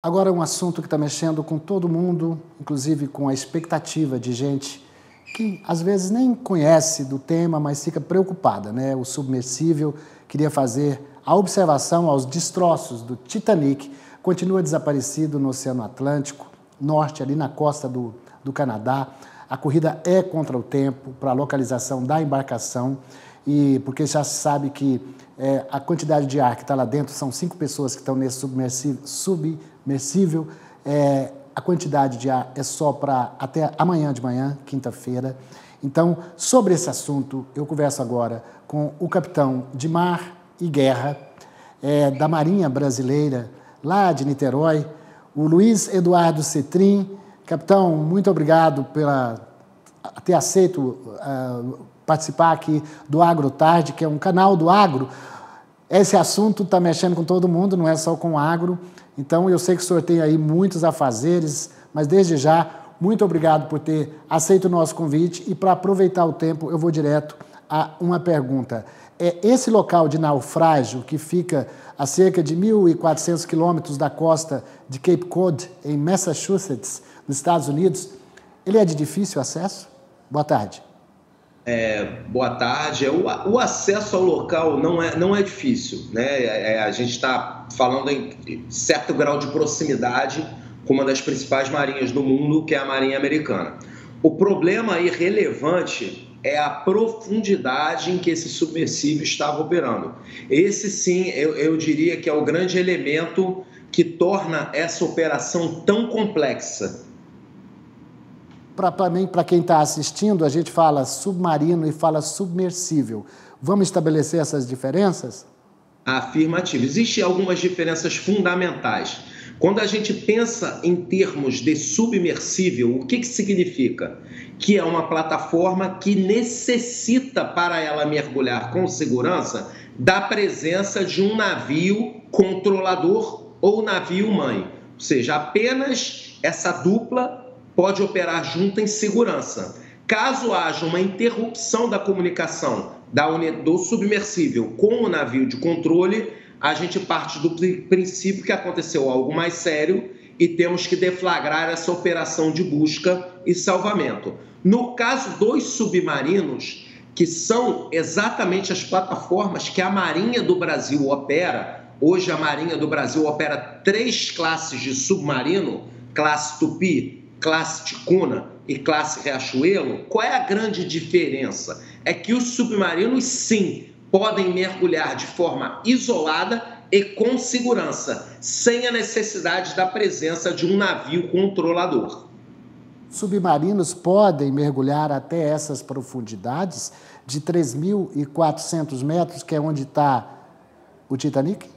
Agora, um assunto que está mexendo com todo mundo, inclusive com a expectativa de gente que às vezes nem conhece do tema, mas fica preocupada, né? O submersível queria fazer a observação aos destroços do Titanic, continua desaparecido no Oceano Atlântico, norte, ali na costa do Canadá. A corrida é contra o tempo para a localização da embarcação, e porque já se sabe que a quantidade de ar que está lá dentro são 5 pessoas que estão nesse submersível. A quantidade de ar é só para até amanhã de manhã, quinta-feira. Então, sobre esse assunto, eu converso agora com o capitão de mar e guerra da Marinha Brasileira, lá de Niterói, o Luiz Eduardo Cetrim. Capitão, muito obrigado por ter aceito participar aqui do Agro Tarde, que é um canal do agro. Esse assunto está mexendo com todo mundo, não é só com o agro. Então, eu sei que o senhor tem aí muitos afazeres, mas desde já, muito obrigado por ter aceito o nosso convite. E para aproveitar o tempo, eu vou direto a uma pergunta. Esse local de naufrágio, que fica a cerca de 1.400 quilômetros da costa de Cape Cod, em Massachusetts, nos Estados Unidos, ele é de difícil acesso? Boa tarde. Boa tarde. O acesso ao local não é difícil, né? A gente está falando em certo grau de proximidade com uma das principais marinhas do mundo, que é a Marinha Americana. O problema aí relevante é a profundidade em que esse submersível estava operando. Esse, sim, eu diria que é o grande elemento que torna essa operação tão complexa. Para quem está assistindo, a gente fala submarino e fala submersível. Vamos estabelecer essas diferenças? Afirmativo. Existem algumas diferenças fundamentais. Quando a gente pensa em termos de submersível, o que significa? Que é uma plataforma que necessita, para ela mergulhar com segurança, da presença de um navio controlador ou navio-mãe. Ou seja, apenas essa dupla pode operar junto em segurança. Caso haja uma interrupção da comunicação do submersível com o navio de controle, a gente parte do princípio que aconteceu algo mais sério e temos que deflagrar essa operação de busca e salvamento. No caso dos submarinos, que são exatamente as plataformas que a Marinha do Brasil opera, hoje a Marinha do Brasil opera 3 classes de submarino, classe Tupi, classe Ticuna e classe Riachuelo. Qual é a grande diferença? É que os submarinos, sim, podem mergulhar de forma isolada e com segurança, sem a necessidade da presença de um navio controlador. Submarinos podem mergulhar até essas profundidades de 3.400 metros, que é onde está o Titanic?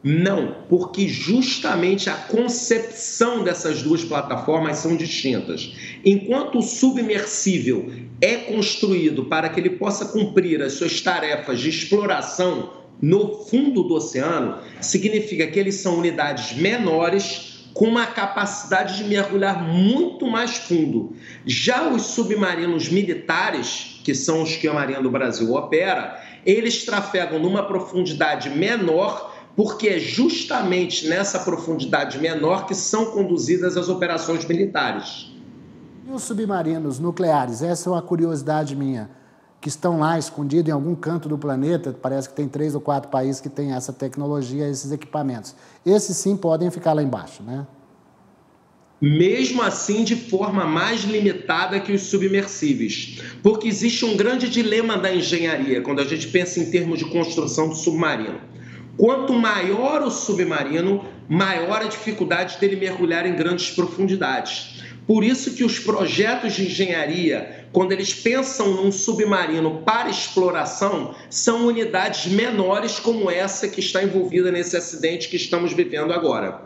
Não, porque justamente a concepção dessas duas plataformas são distintas. Enquanto o submersível é construído para que ele possa cumprir as suas tarefas de exploração no fundo do oceano, significa que eles são unidades menores com uma capacidade de mergulhar muito mais fundo. Já os submarinos militares, que são os que a Marinha do Brasil opera, eles trafegam numa profundidade menor, porque é justamente nessa profundidade menor que são conduzidas as operações militares. E os submarinos nucleares? Essa é uma curiosidade minha, que estão lá escondidos em algum canto do planeta. Parece que tem 3 ou 4 países que têm essa tecnologia, esses equipamentos. Esses sim podem ficar lá embaixo, né? Mesmo assim, de forma mais limitada que os submersíveis, porque existe um grande dilema da engenharia quando a gente pensa em termos de construção do submarino. Quanto maior o submarino, maior a dificuldade dele mergulhar em grandes profundidades. Por isso que os projetos de engenharia, quando eles pensam num submarino para exploração, são unidades menores como essa que está envolvida nesse acidente que estamos vivendo agora.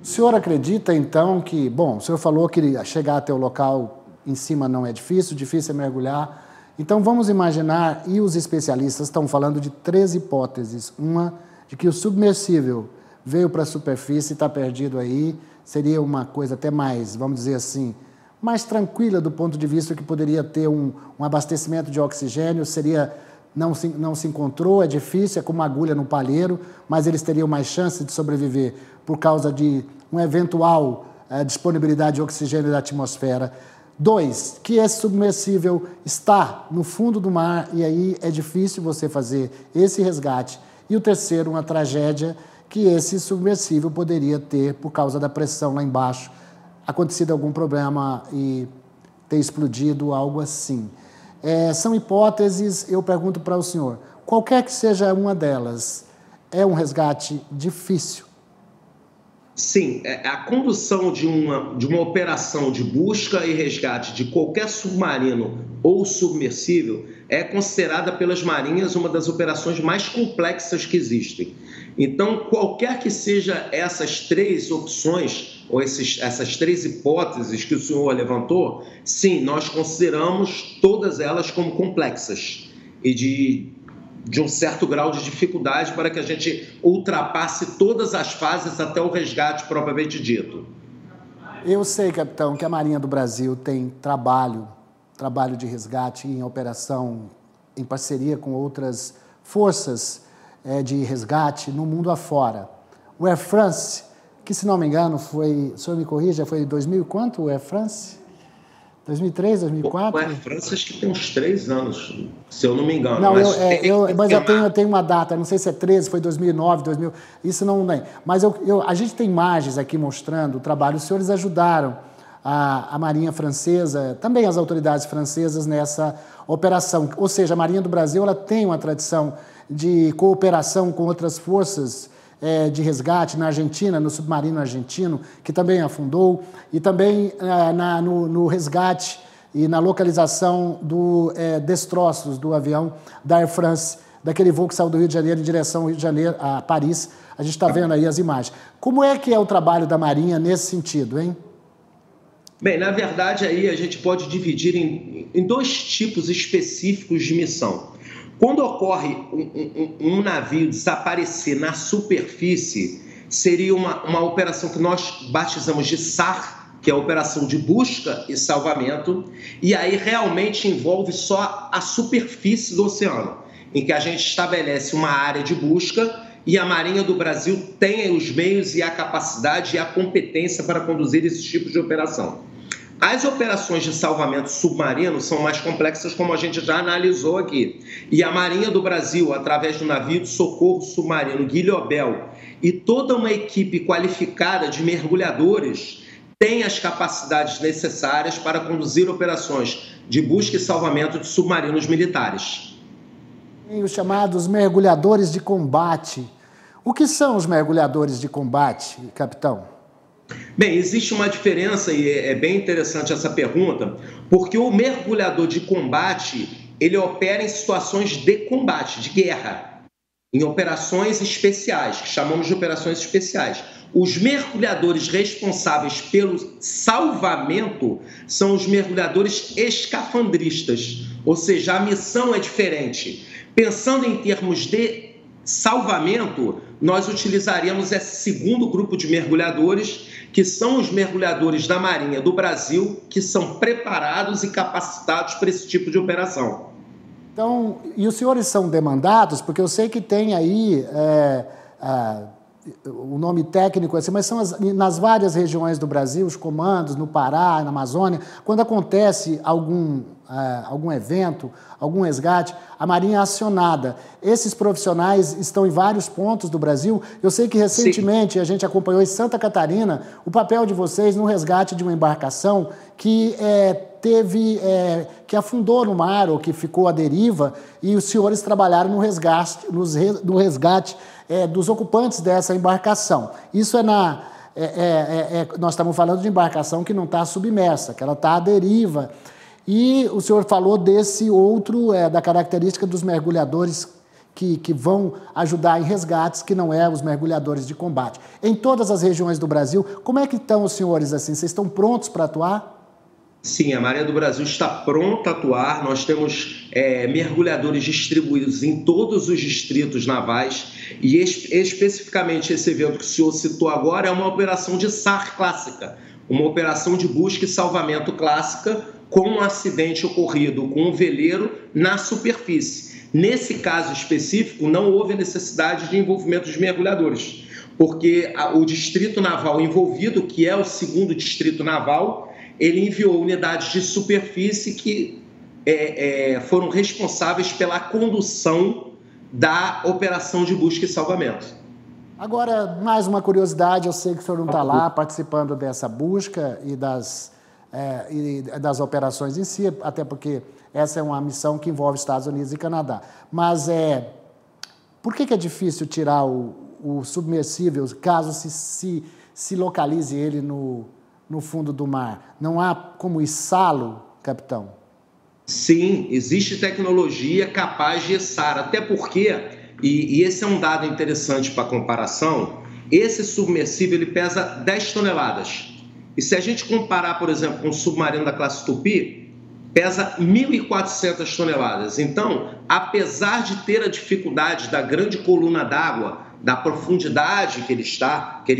O senhor acredita, então, que... Bom, o senhor falou que chegar até o local em cima não é difícil é mergulhar. Então, vamos imaginar, e os especialistas estão falando de 3 hipóteses. Uma, de que o submersível veio para a superfície e está perdido aí, seria uma coisa até mais, vamos dizer assim, mais tranquila do ponto de vista que poderia ter um abastecimento de oxigênio, não se encontrou, é difícil, é como uma agulha no palheiro, mas eles teriam mais chance de sobreviver por causa de uma eventual disponibilidade de oxigênio da atmosfera. 2, que esse submersível está no fundo do mar e aí é difícil você fazer esse resgate. E o terceiro, uma tragédia que esse submersível poderia ter por causa da pressão lá embaixo, acontecido algum problema e ter explodido, algo assim. São hipóteses, eu pergunto para o senhor, qualquer que seja uma delas, é um resgate difícil? Sim, a condução de uma operação de busca e resgate de qualquer submarino ou submersível é considerada pelas marinhas uma das operações mais complexas que existem. Então, qualquer que seja essas três opções, ou essas três hipóteses que o senhor levantou, sim, nós consideramos todas elas como complexas e de um certo grau de dificuldade para que a gente ultrapasse todas as fases até o resgate propriamente dito. Eu sei, capitão, que a Marinha do Brasil tem trabalho de resgate em operação em parceria com outras forças de resgate no mundo afora. O Air France, que se não me engano foi, o senhor me corrija, foi em 2000 quanto o Air France? 2003, 2004? O Air France acho que tem uns 3 anos, se eu não me engano. Não, mas eu tenho uma data, não sei se é 13, foi 2009, 2000, isso não tem. Mas a gente tem imagens aqui mostrando o trabalho. Os senhores ajudaram a Marinha Francesa, também as autoridades francesas nessa operação. Ou seja, a Marinha do Brasil ela tem uma tradição de cooperação com outras forças de resgate na Argentina, no submarino argentino, que também afundou, e também no resgate e na localização dos destroços do avião da Air France, daquele voo que saiu do Rio de Janeiro em direção ao Rio de Janeiro, a Paris. A gente está vendo aí as imagens. Como é que é o trabalho da Marinha nesse sentido, hein? Bem, na verdade, aí a gente pode dividir em 2 tipos específicos de missão. Quando ocorre um navio desaparecer na superfície, seria uma operação que nós batizamos de SAR, que é a Operação de Busca e Salvamento, e aí realmente envolve só a superfície do oceano, em que a gente estabelece uma área de busca e a Marinha do Brasil tem os meios e a capacidade e a competência para conduzir esse tipo de operação. As operações de salvamento submarino são mais complexas, como a gente já analisou aqui. E a Marinha do Brasil, através do navio de socorro submarino Guilhobel e toda uma equipe qualificada de mergulhadores, tem as capacidades necessárias para conduzir operações de busca e salvamento de submarinos militares. E os chamados mergulhadores de combate. O que são os mergulhadores de combate, capitão? Bem, existe uma diferença e é bem interessante essa pergunta, porque o mergulhador de combate, ele opera em situações de combate, de guerra, em operações especiais, que chamamos de operações especiais. Os mergulhadores responsáveis pelo salvamento são os mergulhadores escafandristas, ou seja, a missão é diferente. Pensando em termos de salvamento, nós utilizaríamos esse segundo grupo de mergulhadores, que são os mergulhadores da Marinha do Brasil, que são preparados e capacitados para esse tipo de operação. Então, e os senhores são demandados? Porque eu sei que tem aí o nome técnico, assim, mas são nas várias regiões do Brasil, os comandos, no Pará, na Amazônia, quando acontece algum evento, algum resgate, a Marinha é acionada. Esses profissionais estão em vários pontos do Brasil. Eu sei que recentemente Sim. A gente acompanhou em Santa Catarina o papel de vocês no resgate de uma embarcação que que afundou no mar ou que ficou à deriva, e os senhores trabalharam no resgate, dos ocupantes dessa embarcação. Isso nós estamos falando de embarcação que não está submersa, que ela está à deriva. E o senhor falou desse outro, da característica dos mergulhadores que vão ajudar em resgates, que não os mergulhadores de combate. Em todas as regiões do Brasil, como é que estão os senhores assim? Vocês estão prontos para atuar? Sim, a Marinha do Brasil está pronta a atuar. Nós temos mergulhadores distribuídos em todos os distritos navais e especificamente esse evento que o senhor citou agora é uma operação de SAR clássica, uma operação de busca e salvamento clássica com um acidente ocorrido com um veleiro na superfície. Nesse caso específico, não houve necessidade de envolvimento de mergulhadores, porque o Distrito Naval envolvido, que é o 2º Distrito Naval, ele enviou unidades de superfície que foram responsáveis pela condução da operação de busca e salvamento. Agora, mais uma curiosidade, eu sei que o senhor não está lá participando dessa busca e das operações em si, até porque essa é uma missão que envolve Estados Unidos e Canadá. Mas por que é difícil tirar o submersível, caso se localize ele no fundo do mar? Não há como içá-lo, capitão? Sim, existe tecnologia capaz de içar, até porque, e esse é um dado interessante para comparação, esse submersível ele pesa 10 toneladas. E se a gente comparar, por exemplo, com um submarino da classe Tupi, pesa 1.400 toneladas. Então, apesar de ter a dificuldade da grande coluna d'água, da profundidade que ele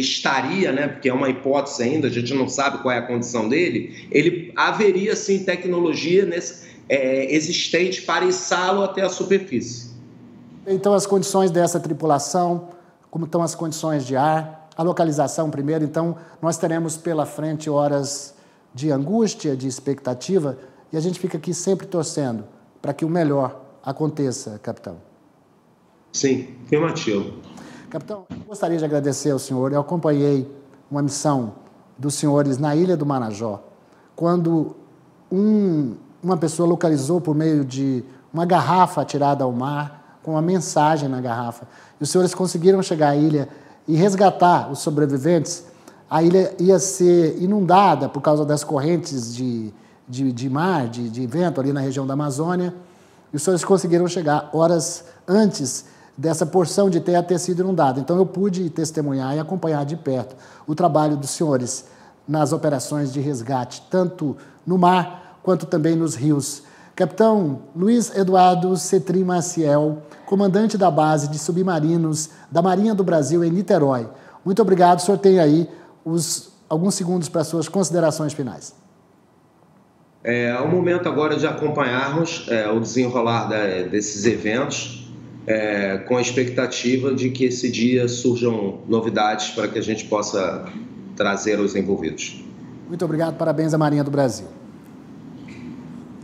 estaria, né, porque é uma hipótese ainda, a gente não sabe qual é a condição dele, ele haveria, sim, tecnologia existente para içá-lo até a superfície. Então, as condições dessa tripulação, como estão as condições de ar, a localização primeiro, então nós teremos pela frente horas de angústia, de expectativa, e a gente fica aqui sempre torcendo para que o melhor aconteça, capitão. Sim, afirmativo. Capitão, eu gostaria de agradecer ao senhor. Eu acompanhei uma missão dos senhores na Ilha do Marajó, quando uma pessoa localizou por meio de uma garrafa atirada ao mar, com uma mensagem na garrafa, e os senhores conseguiram chegar à ilha e resgatar os sobreviventes. A ilha ia ser inundada por causa das correntes de mar, de vento ali na região da Amazônia, e os senhores conseguiram chegar horas antes dessa porção de terra ter sido inundada. Então eu pude testemunhar e acompanhar de perto o trabalho dos senhores nas operações de resgate, tanto no mar quanto também nos rios. Capitão Luiz Eduardo Cetrim Maciel, comandante da base de submarinos da Marinha do Brasil em Niterói. Muito obrigado. O senhor tem aí alguns segundos para suas considerações finais. É o momento agora de acompanharmos o desenrolar desses eventos, com a expectativa de que esse dia surjam novidades para que a gente possa trazer os envolvidos. Muito obrigado. Parabéns à Marinha do Brasil.